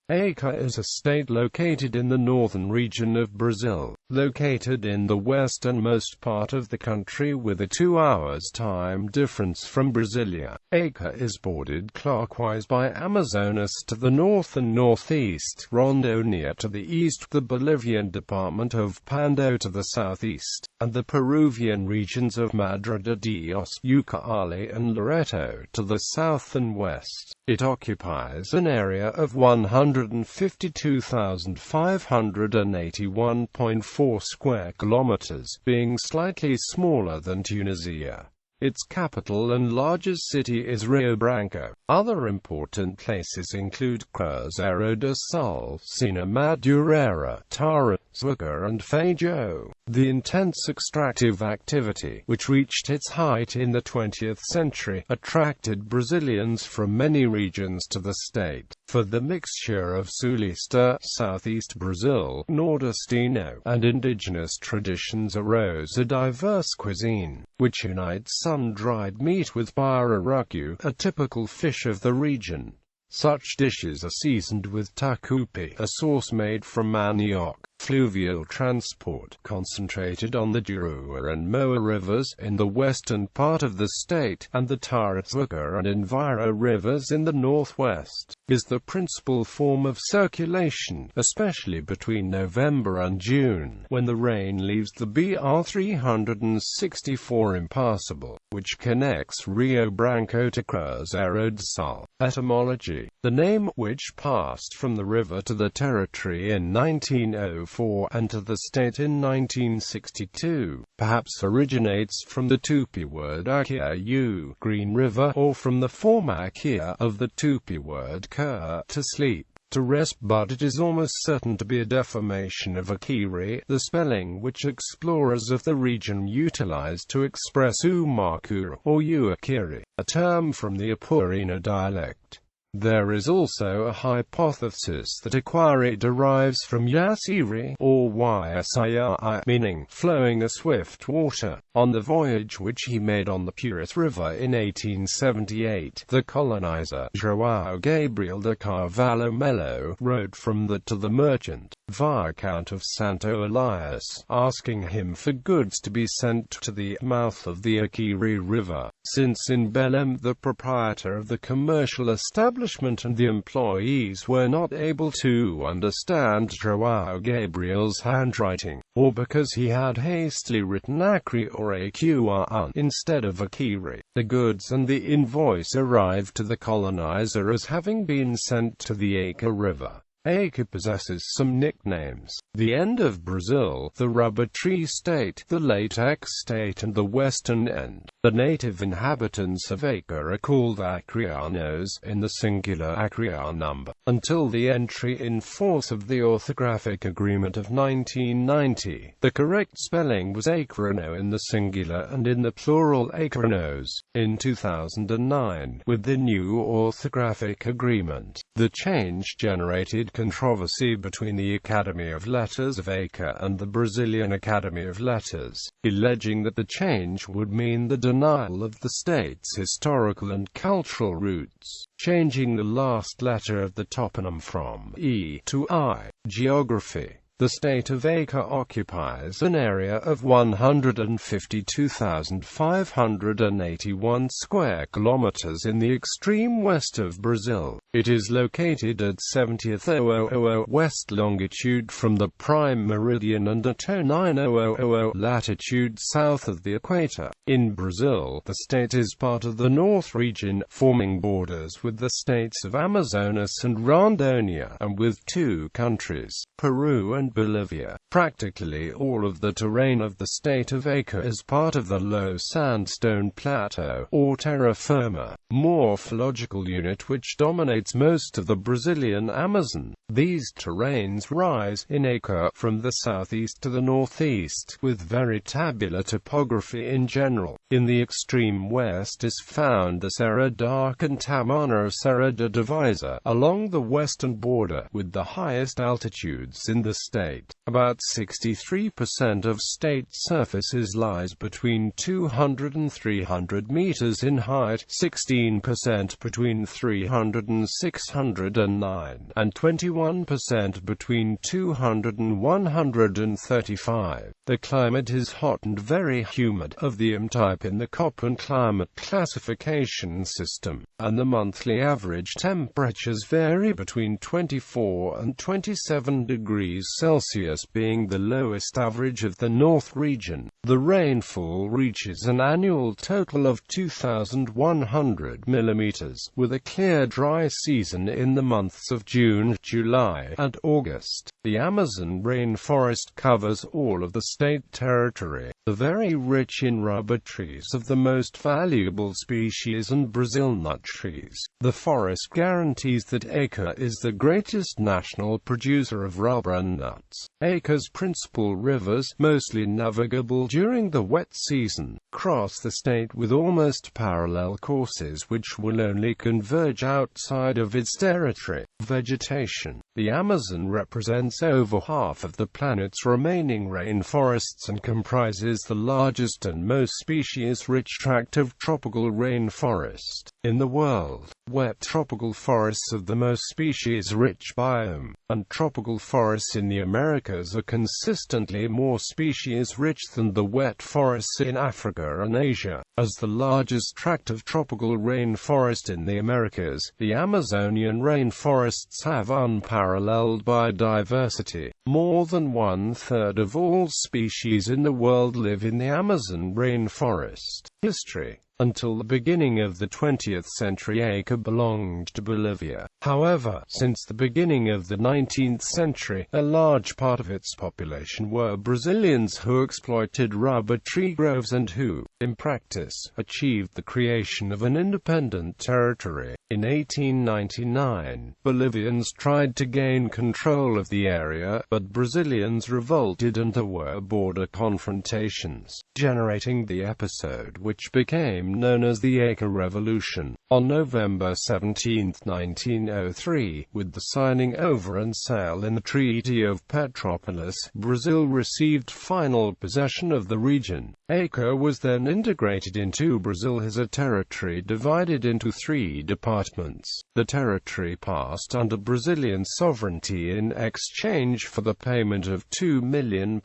Acre is a state located in the northern region of Brazil, located in the westernmost part of the country with a 2 hours time difference from Brasilia. Acre is bordered clockwise by Amazonas to the north and northeast, Rondônia to the east, the Bolivian department of Pando to the southeast, and the Peruvian regions of Madre de Dios, Ucayali and Loreto to the south and west. It occupies an area of 152,581.4 square kilometers, being slightly smaller than Tunisia. Its capital and largest city is Rio Branco. Other important places include Cruzeiro do Sul, Sena Madureira, Tara, Acre and Feijó. The intense extractive activity, which reached its height in the 20th century, attracted Brazilians from many regions to the state. For the mixture of Sulista, southeast Brazil, Nordestino, and indigenous traditions arose a diverse cuisine, which unites sun-dried meat with pirarucu, a typical fish of the region. Such dishes are seasoned with tucupi, a sauce made from manioc. Fluvial transport, concentrated on the Jurua and Moa rivers in the western part of the state, and the Tarazuca and Enviro rivers in the northwest, is the principal form of circulation, especially between November and June, when the rain leaves the BR-364 impassable, which connects Rio Branco to Cruzeiro do Sul. Etymology: the name, which passed from the river to the territory in 1904 and to the state in 1962, perhaps originates from the Tupi word Akiu, green river, or from the form Akia of the Tupi word Kur, to sleep, to rest, but it is almost certain to be a deformation of Akiri, the spelling which explorers of the region utilized to express Umakura, or Uakiri, a term from the Apurina dialect. There is also a hypothesis that Aquari derives from Yasiri, or Yasii, meaning flowing a swift water. On the voyage which he made on the Purus River in 1878, the colonizer, João Gabriel de Carvalho Melo, wrote from that to the merchant, Viscount of Santo Elias, asking him for goods to be sent to the mouth of the Akiri River, since in Belém the proprietor of the commercial establishment and the employees were not able to understand João Gabriel's handwriting, or because he had hastily written Acre or Aquan instead of Akiri. The goods and the invoice arrived to the colonizer as having been sent to the Acre River. Acre possesses some nicknames: the end of Brazil, the rubber tree state, the latex state, and the western end. The native inhabitants of Acre are called Acreanos, in the singular Acrean number, until the entry in force of the Orthographic Agreement of 1990. The correct spelling was Acreano in the singular and in the plural Acreanos. In 2009, with the new Orthographic Agreement, the change generated controversy between the Academy of Letters of Acre and the Brazilian Academy of Letters, alleging that the change would mean the denial of the state's historical and cultural roots, changing the last letter of the toponym from E to I. Geography: the state of Acre occupies an area of 152,581 square kilometers in the extreme west of Brazil. It is located at 70th west longitude from the prime meridian and at 9000 latitude south of the equator. In Brazil, the state is part of the North region, forming borders with the states of Amazonas and Rondônia, and with two countries, Peru and Bolivia. Practically all of the terrain of the state of Acre is part of the low sandstone plateau, or terra firma, morphological unit which dominates most of the Brazilian Amazon. These terrains rise in Acre from the southeast to the northeast, with very tabular topography in general. In the extreme west is found the Serra da Cantamana, Serra da Divisa, along the western border, with the highest altitudes in the state. state. About 63% of state surfaces lies between 200 and 300 meters in height, 16% between 300 and 609, and 21% between 200 and 135. The climate is hot and very humid, of the M-type in the Köppen climate classification system, and the monthly average temperatures vary between 24 and 27 degrees Celsius, being the lowest average of the North region. The rainfall reaches an annual total of 2,100 millimeters, with a clear dry season in the months of June, July, and August. The Amazon rainforest covers all of the state territory. The very rich in rubber trees of the most valuable species and Brazil nut trees. The forest guarantees that Acre is the greatest national producer of rubber nuts. Acre's principal rivers, mostly navigable during the wet season, cross the state with almost parallel courses which will only converge outside of its territory. Vegetation. The Amazon represents over half of the planet's remaining rainforests and comprises the largest and most species-rich tract of tropical rainforest in the world. Wet tropical forests of the most species-rich biome, and tropical forests in the Americas are consistently more species-rich than the wet forests in Africa and Asia. As the largest tract of tropical rainforest in the Americas, the Amazonian rainforests have unparalleled biodiversity. More than one-third of all species in the world live in the Amazon rainforest. History. Until the beginning of the 20th century, Acre belonged to Bolivia. However, since the beginning of the 19th century, a large part of its population were Brazilians who exploited rubber tree groves and who, in practice, achieved the creation of an independent territory. In 1899, Bolivians tried to gain control of the area, but Brazilians revolted and there were border confrontations, generating the episode which became known as the Acre Revolution. On November 17, 1903, with the signing over and sale in the Treaty of Petrópolis, Brazil received final possession of the region. Acre was then integrated into Brazil as a territory divided into 3 departments. The territory passed under Brazilian sovereignty in exchange for the payment of £2 million.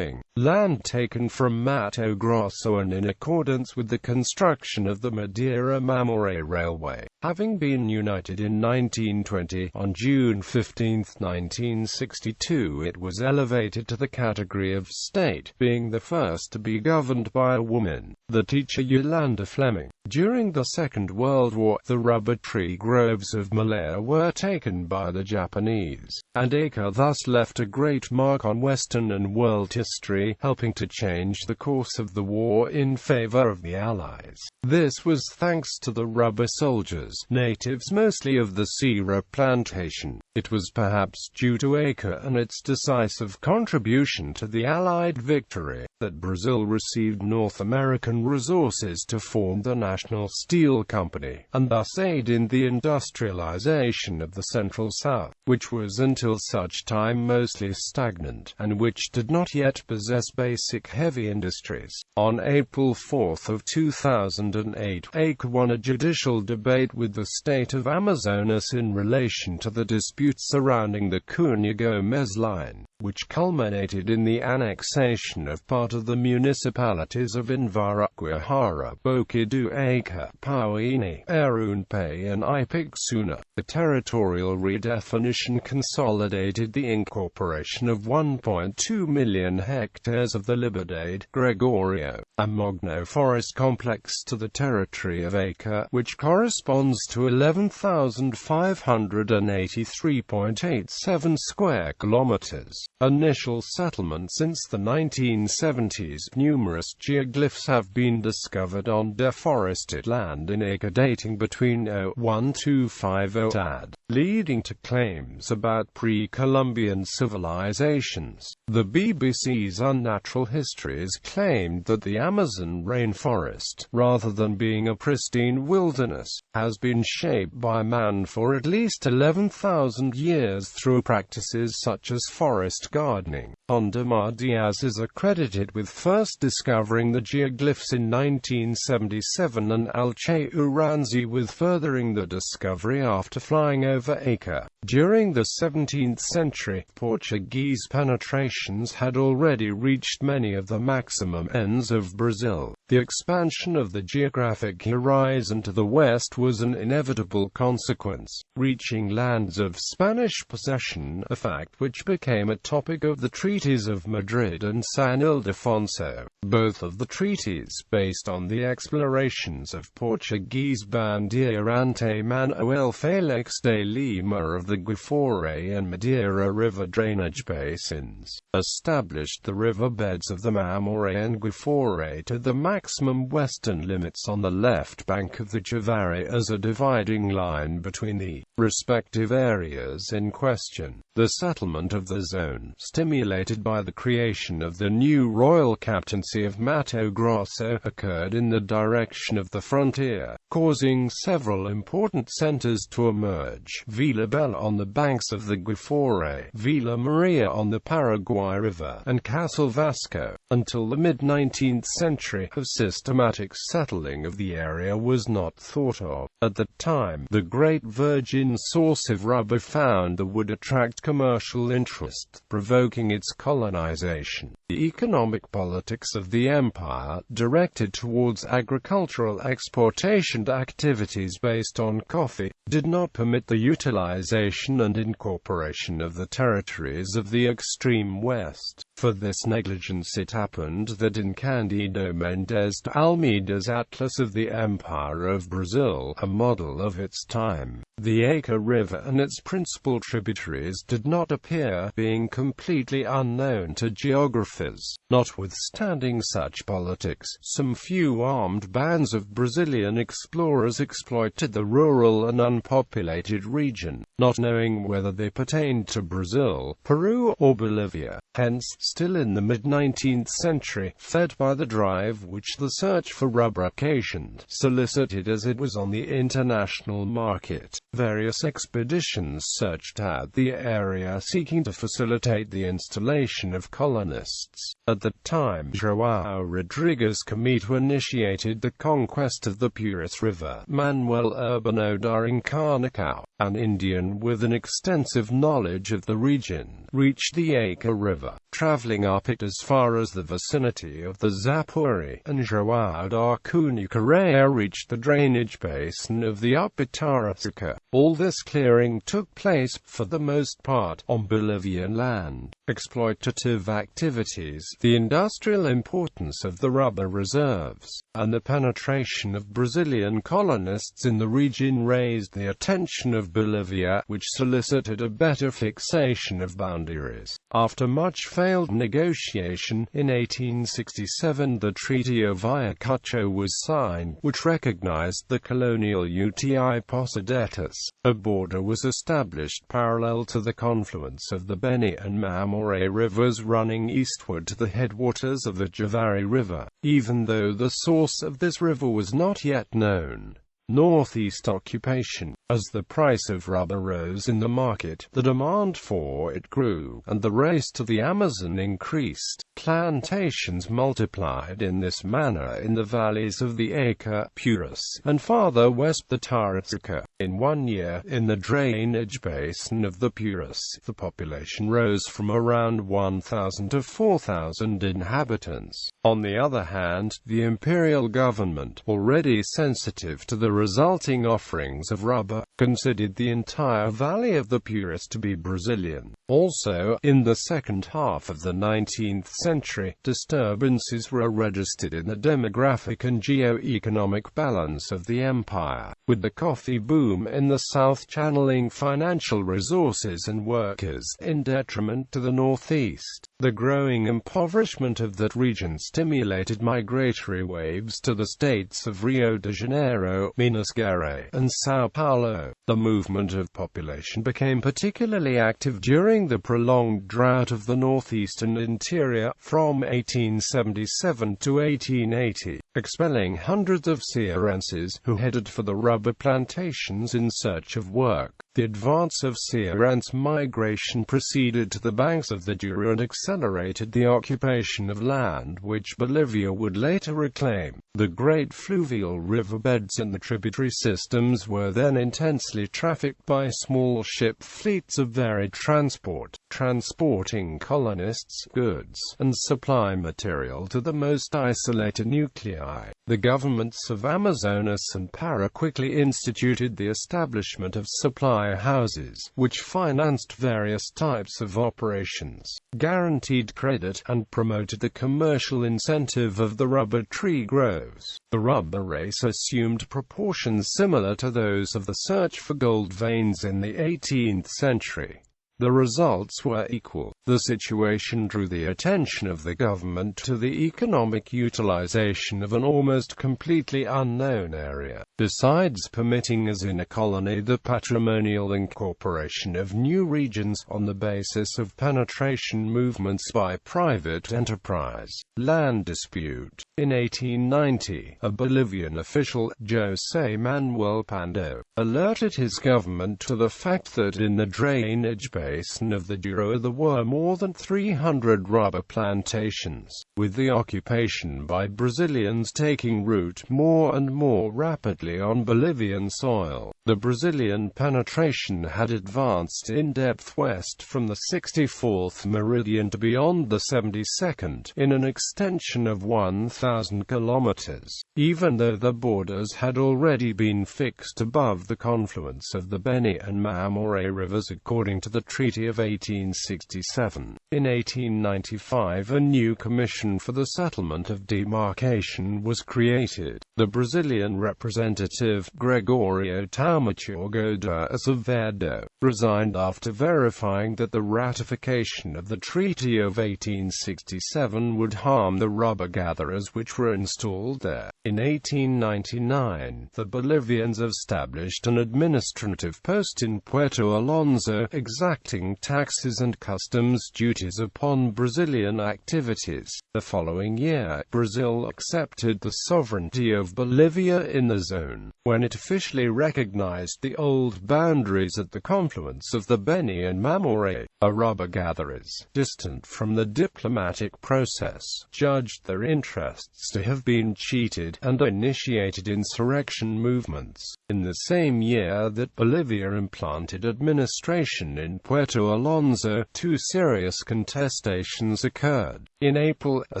Land taken from Mato Grosso and in accordance with the construction of the Madeira-Mamoré Railway. Having been united in 1920, on June 15, 1962 it was elevated to the category of state, being the first to be governed by a woman, the teacher Yolanda Fleming. During the Second World War, the rubber tree groves of Malaya were taken by the Japanese, and Acre thus left a great mark on Western and world history, helping to change the course of the war in favor of the Allies. This was thanks to the rubber soldiers, natives mostly of the Sierra plantation. It was perhaps due to Acre and its decisive contribution to the Allied victory that Brazil received North American resources to form the National Steel Company, and thus aid in the industrialization of the Central South, which was until such time mostly stagnant, and which did not yet possess basic heavy industries. On April 4 of 2008, Acre won a judicial debate with the state of Amazonas in relation to the disputes surrounding the Cunha-Gomes line, which culminated in the annexation of part of the municipalities of Invaraguajara, Boca do Acre, Pauini, Arunpe and Ipixuna. The territorial redefinition consolidated the incorporation of 1.2 million hectares of the Liberdade, Gregorio, and Mogno forest complex to the territory of Acre, which corresponds to 11,583.87 square kilometers. Initial settlement. Since the 1970s, numerous geoglyphs have been discovered on deforested land in Acre dating between 01250 AD leading to claims about pre-Columbian civilizations. The BBC's Unnatural Histories claimed that the Amazon rainforest, rather than being a pristine wilderness, has been shaped by man for at least 11,000 years through practices such as forest gardening. Ondamar Diaz is accredited with first discovering the geoglyphs in 1977 and Alche Uranzi with furthering the discovery after flying over Acre. During the 17th century, Portuguese penetrations had already reached many of the maximum ends of Brazil. The expansion of the geographic horizon to the west was an inevitable consequence, reaching lands of Spanish possession, a fact which became a topic of the treaties of Madrid and San Ildefonso. Both of the treaties, based on the explorations of Portuguese bandeirante Manuel Félix de Lima of the Guiforé and Madeira River drainage basins, established the riverbeds of the Mamoré and Guiforé to the maximum western limits on the left bank of the Javari as a dividing line between the respective areas in question. The settlement of the zone, stimulated by the creation of the new royal captaincy of Mato Grosso, occurred in the direction of the frontier, causing several important centers to emerge: Vila Bela on the banks of the Guiforé, Vila Maria on the Paraguay River, and Castle Vasco. Until the mid-19th century, a systematic settling of the area was not thought of. At the time, the great virgin source of rubber found the wood attract commercial interest, provoking its colonization. The economic politics of the empire, directed towards agricultural exportation activities based on coffee, did not permit the utilization and incorporation of the territories of the extreme west. For this negligence it happened that in Cândido Mendes de Almeida's Atlas of the Empire of Brazil, a model of its time, the Acre River and its principal tributaries did not appear, being completely unknown to geographers. Notwithstanding such politics, some few armed bands of Brazilian explorers exploited the rural and unpopulated region, not knowing whether they pertained to Brazil, Peru, or Bolivia. Hence, still in the mid-19th century, fed by the drive which the search for rubber occasioned, solicited as it was on the international market, various expeditions searched out the area seeking to facilitate the installation of colonists. At the time, João Rodrigues Camito initiated the conquest of the Purus River. Manuel Urbano da Encarnação, an Indian with an extensive knowledge of the region, reached the Acre River, traveling up it as far as the vicinity of the Zapuri, and João da Cunha Correia reached the drainage basin of the Upper Tarapacá. All this clearing took place, for the most part, on Bolivian land. Exploitative activities, the industrial importance of the rubber reserves, and the penetration of Brazilian colonists in the region raised the attention of Bolivia, which solicited a better fixation of boundaries. After much failed negotiation, in 1867 the Treaty of Ayacucho was signed, which recognized the colonial UTI Possedetas. A border was established parallel to the confluence of the Beni and Mamoré rivers running eastward to the headwaters of the Javari River, even though the source of this river was not yet known. Northeast occupation. As the price of rubber rose in the market, the demand for it grew, and the race to the Amazon increased. Plantations multiplied in this manner in the valleys of the Acre, Purus, and farther west the Tarapacá. In 1 year, in the drainage basin of the Purus, the population rose from around 1,000 to 4,000 inhabitants. On the other hand, the imperial government, already sensitive to the resulting offerings of rubber, considered the entire valley of the Purus to be Brazilian. Also, in the second half of the 19th century, disturbances were registered in the demographic and geo-economic balance of the empire. with the coffee boom in the south channeling financial resources and workers in detriment to the northeast. The growing impoverishment of that region stimulated migratory waves to the states of Rio de Janeiro, Minas Gerais, and São Paulo. The movement of population became particularly active during the prolonged drought of the northeastern interior, from 1877 to 1880, expelling hundreds of Cearenses who headed for the rubber plantations in search of work. The advance of Cearense migration proceeded to the banks of the Douro and accelerated the occupation of land which Bolivia would later reclaim. The great fluvial riverbeds and the tributary systems were then intensely trafficked by small ship fleets of varied transport, transporting colonists, goods, and supply material to the most isolated nuclei. The governments of Amazonas and Para quickly instituted the establishment of supply houses, which financed various types of operations, guaranteed credit, and promoted the commercial incentive of the rubber tree groves. The rubber race assumed proportions similar to those of the search for gold veins in the 18th century. The results were equal. The situation drew the attention of the government to the economic utilization of an almost completely unknown area. Besides permitting as in a colony the patrimonial incorporation of new regions on the basis of penetration movements by private enterprise, land dispute. In 1890, a Bolivian official, José Manuel Pando, alerted his government to the fact that in the drainage basin of the Douro there were more than 300 rubber plantations, with the occupation by Brazilians taking root more and more rapidly on Bolivian soil. The Brazilian penetration had advanced in depth west from the 64th meridian to beyond the 72nd, in an extension of 1,000 kilometers, even though the borders had already been fixed above the confluence of the Beni and Mamoré rivers according to the Treaty of 1867. In 1895 a new commission for the settlement of demarcation was created. The Brazilian representative, Gregorio Taumaturgo de Azevedo, resigned after verifying that the ratification of the Treaty of 1867 would harm the rubber gatherers which were installed there. In 1899, the Bolivians established an administrative post in Puerto Alonso, exacting taxes and customs duties upon Brazilian activities. The following year, Brazil accepted the sovereignty of Bolivia in the zone, when it officially recognized the old boundaries at the confluence of the Beni and Mamoré. Rubber gatherers, distant from the diplomatic process, judged their interests to have been cheated, and initiated insurrection movements. In the same year that Bolivia implanted administration in Puerto Alonso, two serious contestations occurred. In April, a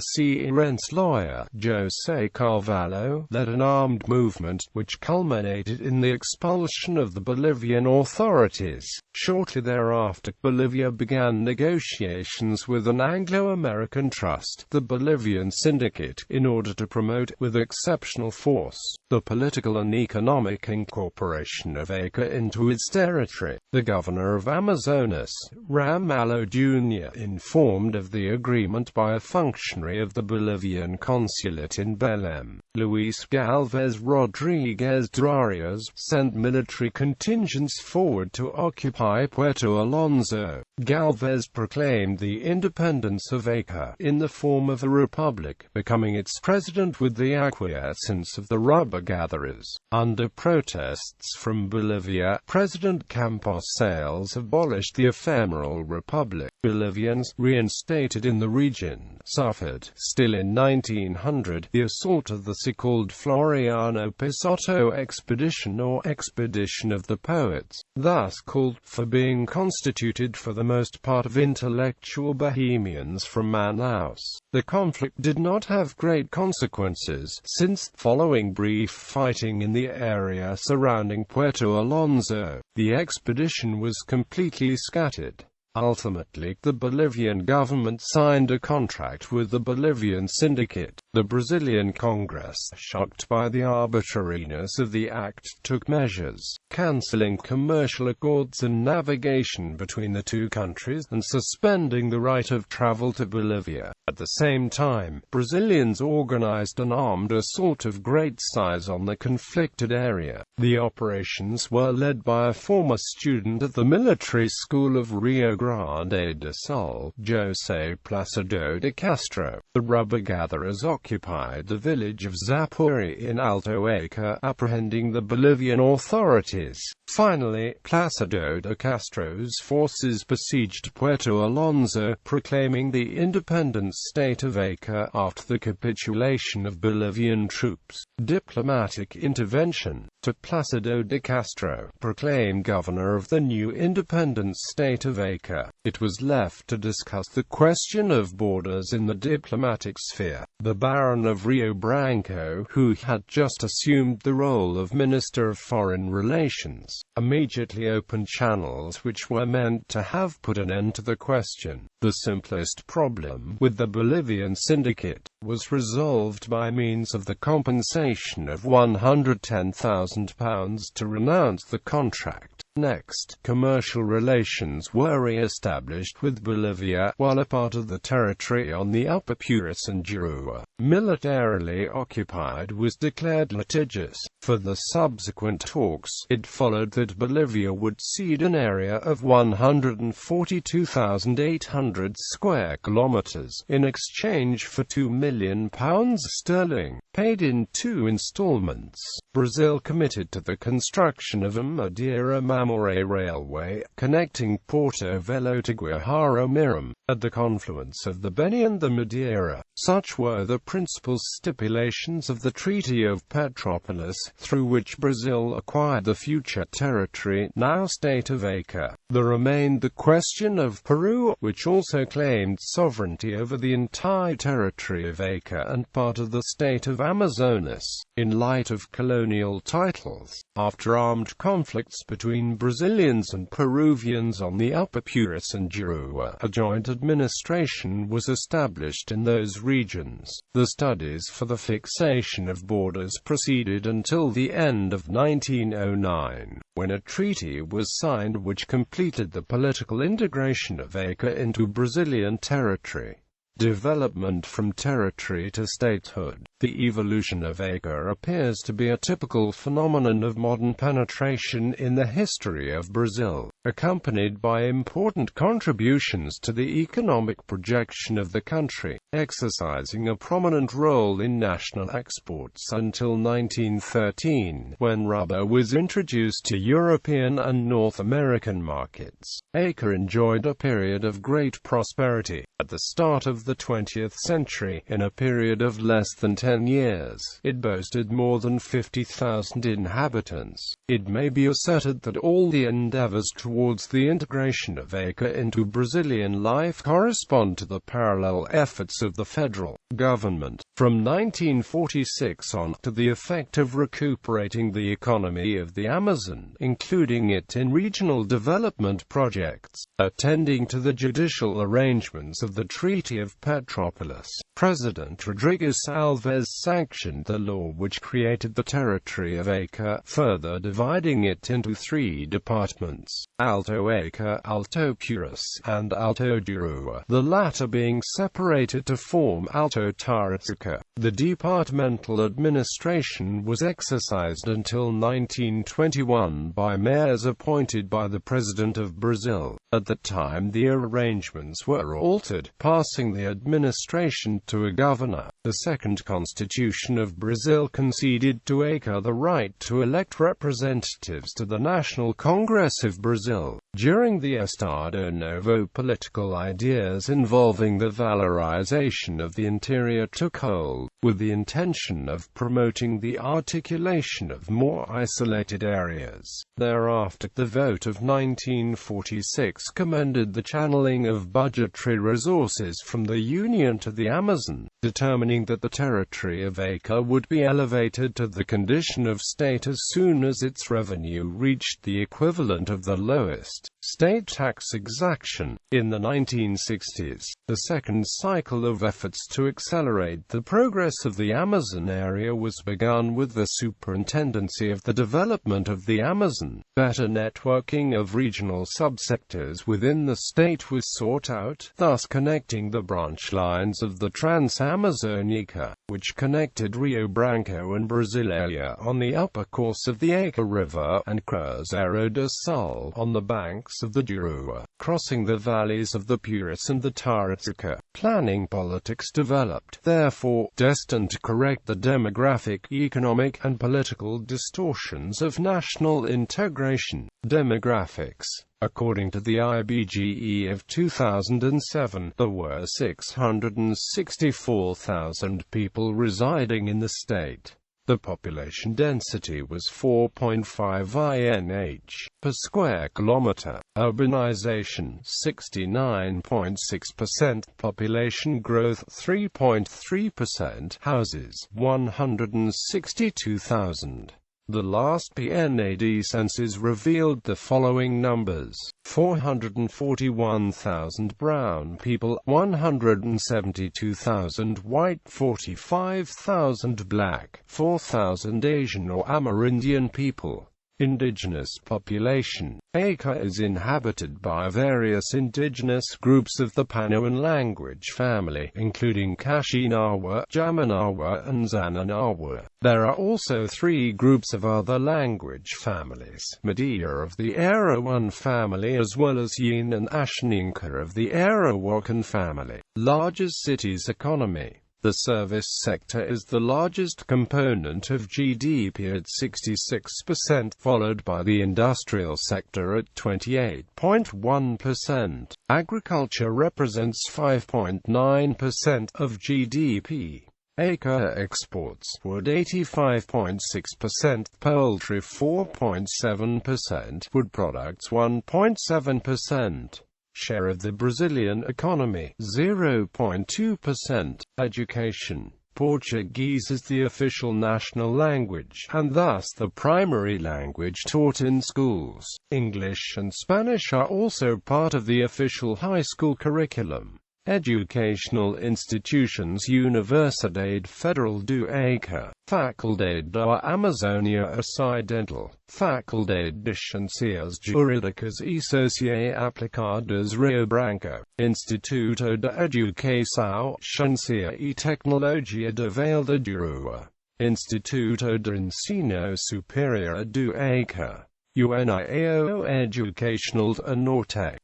Cearense lawyer, José Carvalho, led an armed movement, which culminated in the expulsion of the Bolivian authorities. Shortly thereafter, Bolivia began negotiations with an Anglo-American trust, the Bolivian Syndicate, in order to promote, with exceptional force, the political and economic incorporation of Acre into its territory. The governor of Amazonas, Ramalho Jr., informed of the agreement by a functionary of the Bolivian consulate in Belém, Luis Galvez Rodriguez Darias, sent military contingents forward to occupy Puerto Alonso. Galvez proclaimed the independence of Acre in the form of a republic, becoming its president with the acquiescence of the rubber gatherers. Under protests from Bolivia, President Campos Sales abolished the ephemeral republic. Bolivians, reinstated in the region, suffered, still in 1900, the assault of the so-called Floriano Peixoto expedition, or expedition of the poets, thus called, for being constituted for the most part of intellectual Bohemians from Manaus. The conflict did not have great consequences, since, following brief fighting in the area surrounding Puerto Alonso, the expedition was completely scattered. Ultimately, the Bolivian government signed a contract with the Bolivian syndicate. The Brazilian Congress, shocked by the arbitrariness of the act, took measures, cancelling commercial accords and navigation between the two countries, and suspending the right of travel to Bolivia. At the same time, Brazilians organized an armed assault of great size on the conflicted area. The operations were led by a former student at the military school of Rio Grande do Sul, José Plácido de Castro. The rubber gatherers occupied the village of Zapuri in Alto Acre, apprehending the Bolivian authorities. Finally, Plácido de Castro's forces besieged Puerto Alonso, proclaiming the independent state of Acre after the capitulation of Bolivian troops. Diplomatic intervention. To Plácido de Castro, proclaimed governor of the new independent state of Acre, it was left to discuss the question of borders in the diplomatic sphere. The Baron of Rio Branco, who had just assumed the role of Minister of Foreign Relations, immediately opened channels which were meant to have put an end to the question. The simplest problem, with the Bolivian syndicate, was resolved by means of the compensation of £110,000 to renounce the contract. Next, commercial relations were re-established with Bolivia, while a part of the territory on the Upper Puris and Jurua, militarily occupied, was declared litigious. For the subsequent talks, it followed that Bolivia would cede an area of 142,800 square kilometers in exchange for £2 million sterling, paid in 2 installments. Brazil committed to the construction of a Madeira-Mamoré railway, connecting Porto Velho to Guajaro-Mirim, at the confluence of the Beni and the Madeira. Such were the principal stipulations of the Treaty of Petrópolis, through which Brazil acquired the future territory, now state of Acre. There remained the question of Peru, which also claimed sovereignty over the entire territory of Acre and part of the state of Amazonas. In light of colonial titles, after armed conflicts between Brazilians and Peruvians on the Upper Puris and Jurua, a joint administration was established in those regions. The studies for the fixation of borders proceeded until the end of 1909, when a treaty was signed which completed the political integration of Acre into Brazilian territory. Development from territory to statehood. The evolution of Acre appears to be a typical phenomenon of modern penetration in the history of Brazil, accompanied by important contributions to the economic projection of the country, exercising a prominent role in national exports until 1913, when rubber was introduced to European and North American markets. Acre enjoyed a period of great prosperity. At the start of the 20th century, in a period of less than 10 years, it boasted more than 50,000 inhabitants. It may be asserted that all the endeavors towards the integration of Acre into Brazilian life correspond to the parallel efforts of the federal government, from 1946 on, to the effect of recuperating the economy of the Amazon, including it in regional development projects. Attending to the judicial arrangements of the Treaty of Petrópolis, President Rodrigues Alves sanctioned the law which created the territory of Acre, further dividing it into 3 departments: Alto Acre, Alto Puris, and Alto Jurua, the latter being separated to form Alto Taratuca. The departmental administration was exercised until 1921 by mayors appointed by the President of Brazil. At the time the arrangements were altered, passing the administration to a governor. The second constitution of Brazil conceded to Acre the right to elect representatives to the National Congress of Brazil. During the Estado Novo, political ideas involving the valorization of the interior took hold, with the intention of promoting the articulation of more isolated areas. Thereafter, the vote of 1946 commended the channeling of budgetary resources from the Union to the Amazon. determining that the territory of Acre would be elevated to the condition of state as soon as its revenue reached the equivalent of the lowest state tax exaction. In the 1960s, the second cycle of efforts to accelerate the progress of the Amazon area was begun with the Superintendency of the Development of the Amazon. Better networking of regional subsectors within the state was sought out, thus connecting the branch lines of the Trans-Amazonica, which connected Rio Branco and Brasileia on the upper course of the Acre River, and Cruzeiro do Sul on the banks of the Jurua, crossing the valleys of the Purus and the Taratuca. Planning politics developed, therefore, destined to correct the demographic, economic, and political distortions of national integration. Demographics. According to the IBGE of 2007, there were 664,000 people residing in the state. The population density was 4.5 INH per square kilometer. Urbanization 69.6%, population growth 3.3%, houses 162,000. The last PNAD census revealed the following numbers: 441,000 brown people, 172,000 white, 45,000 black, 4,000 Asian or Amerindian people. Indigenous population. Acre is inhabited by various indigenous groups of the Panoan language family, including Kashinawa, Jamanawa, and Zananawa. There are also 3 groups of other language families: Medea of the Arawan family as well as Yin and Ashaninka of the Arawakan family. Largest cities economy. The service sector is the largest component of GDP at 66%, followed by the industrial sector at 28.1%. Agriculture represents 5.9% of GDP. Acre exports wood 85.6%, poultry 4.7%, wood products 1.7%. Share of the Brazilian economy, 0.2%. Education. Portuguese is the official national language, and thus the primary language taught in schools. English and Spanish are also part of the official high school curriculum. Educational institutions: Universidade Federal do Acre, Faculdade da Amazônia Ocidental, Faculdade de Ciências Jurídicas e Sociais Aplicadas Rio Branco, Instituto de Educação, Ciência e Tecnologia de Vale da Jurua, Instituto de Ensino Superior do Acre, UNIAO Educational de Norte.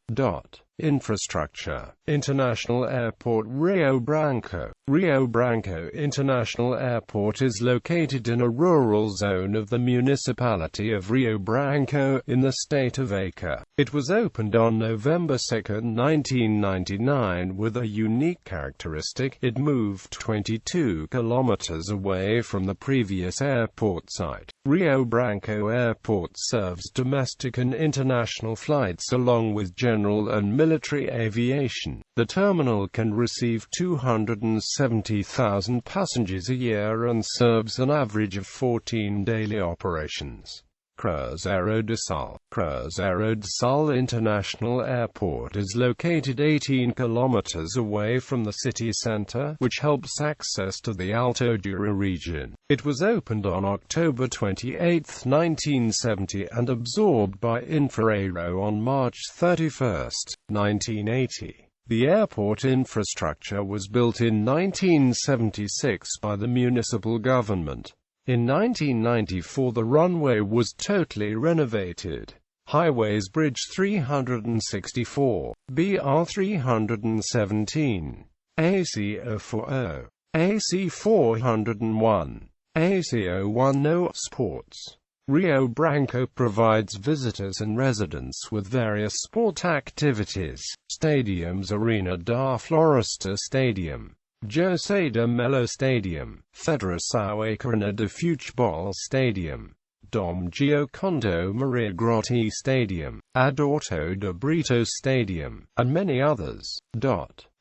Infrastructure. International Airport Rio Branco. Rio Branco International Airport is located in a rural zone of the municipality of Rio Branco, in the state of Acre. It was opened on November 2, 1999 with a unique characteristic: it moved 22 kilometers away from the previous airport site. Rio Branco Airport serves domestic and international flights along with general and military aviation. The terminal can receive 270,000 passengers a year and serves an average of 14 daily operations. Cruzeiro do Sul. Cruzeiro do Sul International Airport is located 18 kilometers away from the city center, which helps access to the Alto Jura region. It was opened on October 28, 1970 and absorbed by Infraero on March 31, 1980. The airport infrastructure was built in 1976 by the municipal government. In 1994 the runway was totally renovated. Highways: Bridge 364, BR 317, AC040, AC 401, AC010. Sports. Rio Branco provides visitors and residents with various sport activities. Stadiums: Arena da Floresta Stadium, José de Melo Stadium, Federação Acreana de Futebol Stadium, Dom Giocondo Maria Grotti Stadium, Adorto de Brito Stadium, and many others.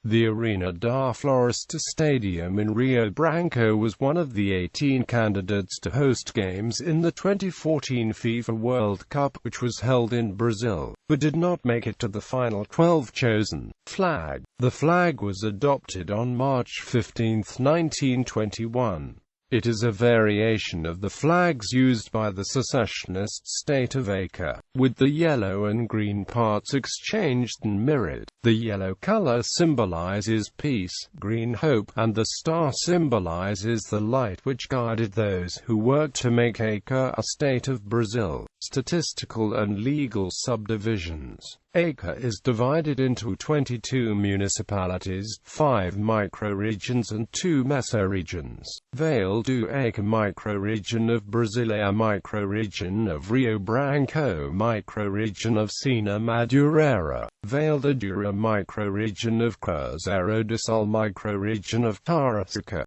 The Arena da Floresta Stadium in Rio Branco was one of the 18 candidates to host games in the 2014 FIFA World Cup, which was held in Brazil, but did not make it to the final 12 chosen. Flag. The flag was adopted on March 15, 1921. It is a variation of the flags used by the secessionist state of Acre, with the yellow and green parts exchanged and mirrored. The yellow color symbolizes peace, green hope, and the star symbolizes the light which guided those who worked to make Acre a state of Brazil. Statistical and legal subdivisions. Acre is divided into 22 municipalities, 5 microregions and 2 mesoregions. Vale do Acre microregion of Brasilia, microregion of Rio Branco, microregion of Sena Madureira. Vale do Doura microregion of Cruzeiro do Sul, microregion of Tarapacá.